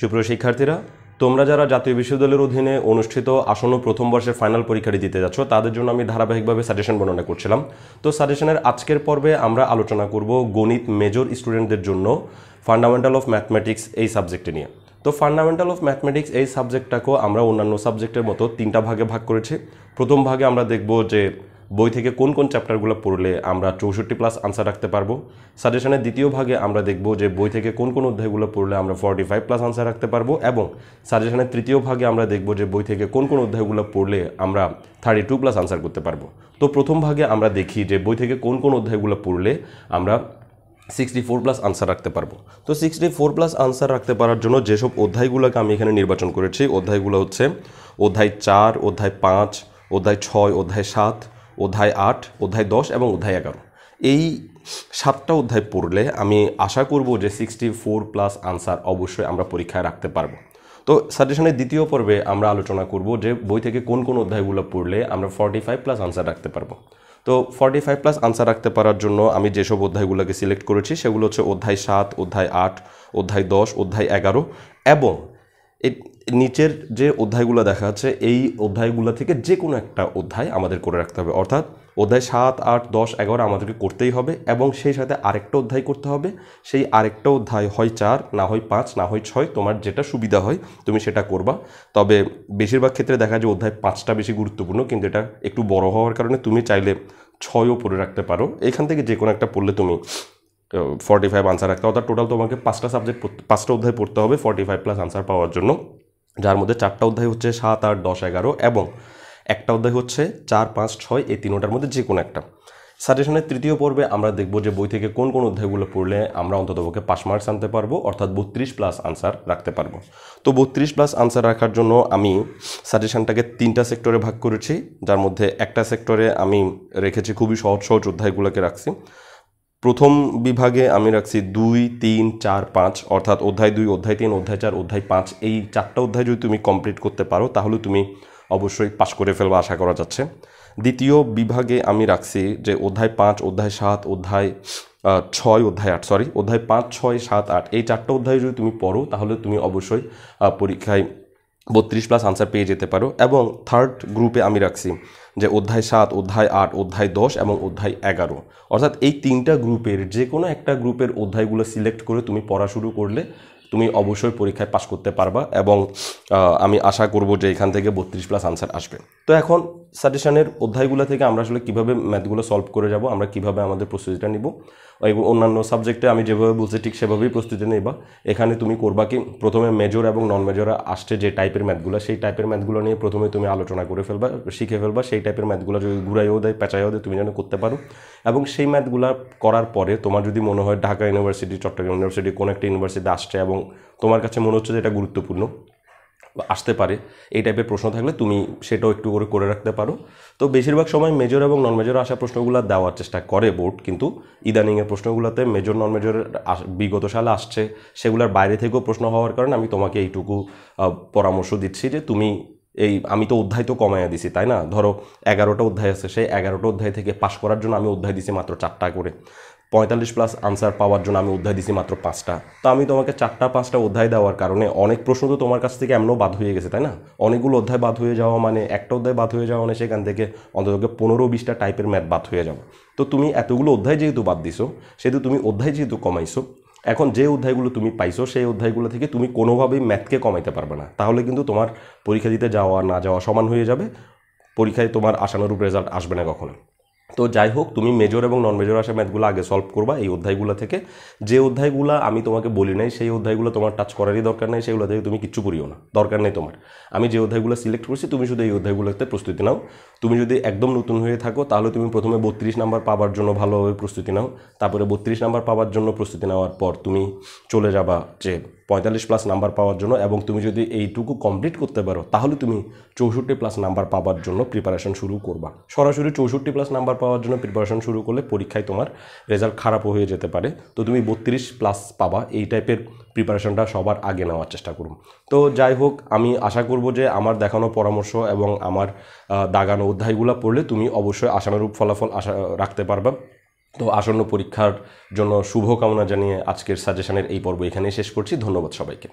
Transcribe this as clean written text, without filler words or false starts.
সুপ্রিয় শিক্ষার্থীরা, তোমরা যারা জাতীয় বিশ্ববিদ্যালয়ের অধীনে অনুষ্ঠিত আসন্ন প্রথম বর্ষের ফাইনাল পরীক্ষাটি দিতে যাচ্ছ তাদের জন্য আমি ধারাবাহিকভাবে সাজেশন বর্ণনা করছিলাম। তো সাজেশনের আজকের পর্বে আমরা আলোচনা করব গণিত মেজর স্টুডেন্টদের জন্য ফান্ডামেন্টাল অফ ম্যাথমেটিক্স এই সাবজেক্টটি নিয়ে। তো ফান্ডামেন্টাল অফ ম্যাথমেটিক্স এই সাবজেক্টটাকেও আমরা অন্যান্য সাবজেক্টের মতো তিনটা ভাগে ভাগ করেছি। প্রথম ভাগে আমরা দেখব যে বই থেকে কোন কোন চ্যাপ্টারগুলো পড়লে আমরা 64+ আনসার রাখতে পারবো। সাজেশনের দ্বিতীয় ভাগে আমরা দেখব যে বই থেকে কোন কোন অধ্যায়গুলো পড়লে আমরা 45+ আনসার রাখতে পারবো, এবং সাজেশনের তৃতীয় ভাগে আমরা দেখব যে বই থেকে কোন কোন অধ্যায়গুলো পড়লে আমরা 32+ আনসার করতে পারবো। তো প্রথম ভাগে আমরা দেখি যে বই থেকে কোন কোন অধ্যায়গুলো পড়লে আমরা 64+ আনসার রাখতে পারবো। তো 64+ আনসার রাখতে পারার জন্য যেসব অধ্যায়গুলোকে আমি এখানে নির্বাচন করেছি, অধ্যায়গুলো হচ্ছে অধ্যায় 4, অধ্যায় 5, অধ্যায় 6, অধ্যায় 7, অধ্যায় 8, অধ্যায় 10 এবং অধ্যায় 11। এই 7টা অধ্যায় পড়লে আমি আশা করব যে 64+ আনসার অবশ্যই আমরা পরীক্ষায় রাখতে পারবো। তো সাজেশনের দ্বিতীয় পর্বে আমরা আলোচনা করব যে বই থেকে কোন কোন অধ্যায়গুলো পড়লে আমরা 45+ আনসার রাখতে পারবো। তো 45+ আনসার রাখতে পারার জন্য আমি যেসব অধ্যায়গুলোকে সিলেক্ট করেছি সেগুলো হচ্ছে অধ্যায় 7, অধ্যায় 8, অধ্যায় 10, অধ্যায় 11 এবং এই নিচের যে অধ্যায়গুলো দেখা যাচ্ছে এই অধ্যায়গুলো থেকে যে কোনো একটা অধ্যায় আমাদের করে রাখতে হবে। অর্থাৎ অধ্যায় 7, 8, 10, 11 আমাদেরকে করতেই হবে এবং সেই সাথে আরেকটা অধ্যায় করতে হবে। সেই আরেকটা অধ্যায় হয় 4, না হয় 5, না হয় 6, তোমার যেটা সুবিধা হয় তুমি সেটা করবা। তবে বেশিরভাগ ক্ষেত্রে দেখা যায় অধ্যায় 5টা বেশি গুরুত্বপূর্ণ, কিন্তু এটা একটু বড় হওয়ার কারণে তুমি চাইলে 6ও পড়ে রাখতে পারো। এখান থেকে যে কোনো একটা পড়লে তুমি 45 আনসার রাখতে হবে। অর্থাৎ টোটাল তোমাকে 5টা অধ্যায় পড়তে হবে 45+ আনসার পাওয়ার জন্য, যার মধ্যে 4টা অধ্যায় হচ্ছে 7, 8, 10, 11 এবং একটা অধ্যায় হচ্ছে 4, 5, 6 এই তিনটার মধ্যে যে কোনো একটা। সাজেশনের তৃতীয় পর্বে আমরা দেখব যে বই থেকে কোন কোন অধ্যায়গুলো পড়লে আমরা অন্ততপক্ষে 5 মার্কস আনতে পারবো, অর্থাৎ 32+ আনসার রাখতে পারবো। তো 32+ আনসার রাখার জন্য আমি সাজেশনটাকে 3টা সেক্টরে ভাগ করেছি, যার মধ্যে একটা সেক্টরে আমি রেখেছি খুবই সহজ সহজ অধ্যায়গুলোকে রাখছি। প্রথম বিভাগে আমি রাখছি 2, 3, 4, 5, অর্থাৎ অধ্যায় 2, অধ্যায় 3, অধ্যায় 4, অধ্যায় 5 এই 4টা অধ্যায় যদি তুমি কমপ্লিট করতে পারো তাহলে তুমি অবশ্যই পাশ করে ফেলবা আশা করা যাচ্ছে। দ্বিতীয় বিভাগে আমি রাখছি যে অধ্যায় 5, অধ্যায় 7, অধ্যায় 6, অধ্যায় 8, অধ্যায় 5, 6, 7, 8 এই 4টা অধ্যায় যদি তুমি পড়ো তাহলে তুমি অবশ্যই পরীক্ষায় 32+ আনসার পেয়ে যেতে পারো। এবং থার্ড গ্রুপে আমি রাখছি যে অধ্যায় 7, অধ্যায় 8, অধ্যায় 10 এবং অধ্যায় 11, অর্থাৎ এই 3টা গ্রুপের যে কোনো একটা গ্রুপের অধ্যায়গুলো সিলেক্ট করে তুমি পড়া শুরু করলে তুমি অবশ্যই পরীক্ষায় পাশ করতে পারবা এবং আমি আশা করব যে এখান থেকে 32+ আনসার আসবে। তো এখন সাজেশনের অধ্যায়গুলো থেকে আমরা আসলে কীভাবে ম্যাথগুলো সলভ করে যাব, আমরা কীভাবে আমাদের প্রস্তুতিটা নিব, অন্যান্য সাবজেক্টে আমি যেভাবে বলছি ঠিক সেভাবেই প্রস্তুতি নেবা। এখানে তুমি করবা কি, প্রথমে মেজর এবং নন মেজর আসছে যে টাইপের ম্যাথগুলো, সেই টাইপের ম্যাথগুলো নিয়ে প্রথমে তুমি আলোচনা করে ফেলবা, শিখে ফেলবা। সেই টাইপের ম্যাথগুলো যদি ঘুরাইও দেয় পেঁচাইও দেয় তুমি যেন করতে পারো। এবং সেই ম্যাথগুলো করার পরে তোমার যদি মনে হয় ঢাকা ইউনিভার্সিটি, চট্টগ্রাম ইউনিভার্সিটি কোনো একটা ইউনিভার্সিটি আসছে এবং তোমার কাছে মনে হচ্ছে যে এটা গুরুত্বপূর্ণ আসতে পারে, এই টাইপের প্রশ্ন থাকলে তুমি সেটাও একটু করে করে রাখতে পারো। তো বেশিরভাগ সময় মেজর এবং নন মেজর আসা প্রশ্নগুলো দেওয়ার চেষ্টা করে বোর্ড, কিন্তু ইদানিংয়ের প্রশ্নগুলোতে মেজর নন মেজরের বিগত সালে আসছে সেগুলোর বাইরে থেকেও প্রশ্ন হওয়ার কারণে আমি তোমাকে এইটুকু পরামর্শ দিচ্ছি যে তুমি আমি তো অধ্যায় তো কমাইয়া দিছি, তাই না? ধরো 11টা অধ্যায় আছে, সেই 11টা অধ্যায় থেকে পাশ করার জন্য আমি অধ্যায় দিছি মাত্র 4টা করে, 45+ আনসার পাওয়ার জন্য আমি অধ্যায় দিছি মাত্র 5টা। তো আমি তোমাকে 4টা 5টা অধ্যায় দেওয়ার কারণে অনেক প্রশ্ন তো তোমার কাছ থেকে এমনও বাদ হয়ে গেছে, তাই না? অনেকগুলো অধ্যায় বাদ হয়ে যাওয়া মানে একটা অধ্যায় বাদ হয়ে যাওয়া মানে সেখান থেকে অন্তত 15-20টা টাইপের ম্যাথ বাদ হয়ে যাবে। তো তুমি এতগুলো অধ্যায় যেহেতু বাদ দিছো, সেহেতু তুমি অধ্যায় যেহেতু কমাইছো, এখন যে অধ্যায়গুলো তুমি পাইছো সেই অধ্যায়গুলো থেকে তুমি কোনোভাবেই ম্যাথকে কমাইতে পারবে না। তাহলে কিন্তু তোমার পরীক্ষা দিতে যাওয়া না যাওয়া সমান হয়ে যাবে, পরীক্ষায় তোমার আশানুরূপ রেজাল্ট আসবে না কখনো। তো যাই হোক, তুমি মেজর এবং নন মেজর আসা ম্যাথগুলো আগে সলভ করবা এই অধ্যায়গুলো থেকে। যে অধ্যায়গুলো আমি তোমাকে বলি নাই সেই অধ্যায়গুলো তোমার টাচ করারই দরকার নেই, সেগুলো থেকে তুমি কিচ্ছু পড়িও না, দরকার নেই তোমার। আমি যে অধ্যায়গুলো সিলেক্ট করছি তুমি শুধু এই অধ্যায়গুলোতে প্রস্তুতি নাও। তুমি যদি একদম নতুন হয়ে থাকো তাহলে তুমি প্রথমে 32 নাম্বার পাওয়ার জন্য ভালোভাবে প্রস্তুতি নাও, তারপরে 32 নাম্বার পাওয়ার জন্য প্রস্তুতি নেওয়ার পর তুমি চলে যাবা যে 45+ নাম্বার পাওয়ার জন্য, এবং তুমি যদি এইটুকু কমপ্লিট করতে পারো তাহলে তুমি 64+ নাম্বার পাওয়ার জন্য প্রিপারেশন শুরু করবা। সরাসরি 64+ নাম্বার পাওয়ার জন্য প্রিপারেশন শুরু করলে পরীক্ষায় তোমার রেজাল্ট খারাপও হয়ে যেতে পারে। তো তুমি 32+ পাবা এই টাইপের প্রিপারেশনটা সবার আগে নেওয়ার চেষ্টা করুন। তো যাই হোক, আমি আশা করব যে আমার দেখানো পরামর্শ এবং আমার দাগানো অধ্যায়গুলো পড়লে তুমি অবশ্যই আশানুরূপ ফলাফল রাখতে পারবা। তো আসন্ন পরীক্ষার জন্য শুভকামনা জানিয়ে আজকের সাজেশনের এই পর্ব এখানেই শেষ করছি। ধন্যবাদ সবাইকে।